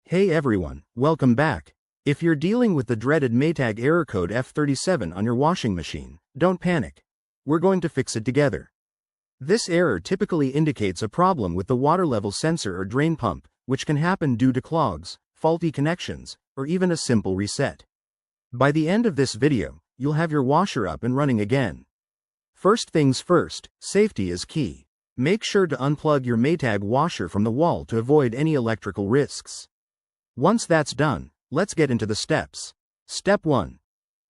Hey everyone, welcome back. If you're dealing with the dreaded Maytag error code F37 on your washing machine, don't panic. We're going to fix it together. This error typically indicates a problem with the water level sensor or drain pump, which can happen due to clogs, faulty connections, or even a simple reset. By the end of this video, you'll have your washer up and running again. First things first, safety is key. Make sure to unplug your Maytag washer from the wall to avoid any electrical risks. Once that's done, let's get into the steps. Step 1.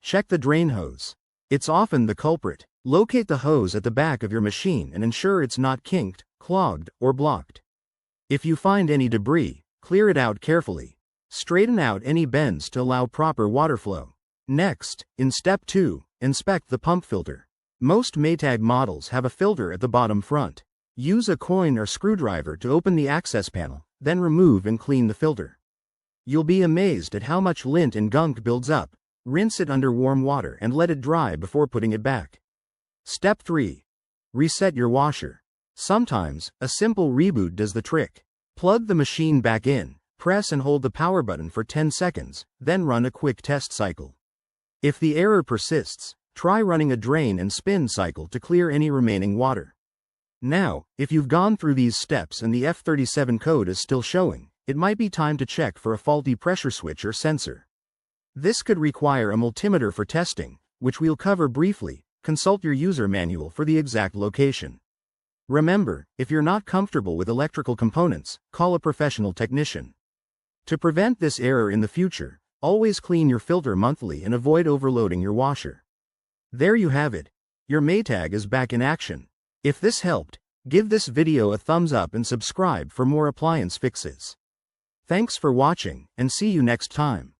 Check the drain hose. It's often the culprit. Locate the hose at the back of your machine and ensure it's not kinked, clogged, or blocked. If you find any debris, clear it out carefully. Straighten out any bends to allow proper water flow. Next, in Step 2, inspect the pump filter. Most Maytag models have a filter at the bottom front. Use a coin or screwdriver to open the access panel, then remove and clean the filter. You'll be amazed at how much lint and gunk builds up. Rinse it under warm water and let it dry before putting it back. Step 3. Reset your washer. Sometimes, a simple reboot does the trick. Plug the machine back in, press and hold the power button for 10 seconds, then run a quick test cycle. If the error persists, try running a drain and spin cycle to clear any remaining water. Now, if you've gone through these steps and the F37 code is still showing, it might be time to check for a faulty pressure switch or sensor. This could require a multimeter for testing, which we'll cover briefly. Consult your user manual for the exact location. Remember, if you're not comfortable with electrical components, call a professional technician. To prevent this error in the future, always clean your filter monthly and avoid overloading your washer. There you have it. Your Maytag is back in action. If this helped, give this video a thumbs up and subscribe for more appliance fixes. Thanks for watching, and see you next time.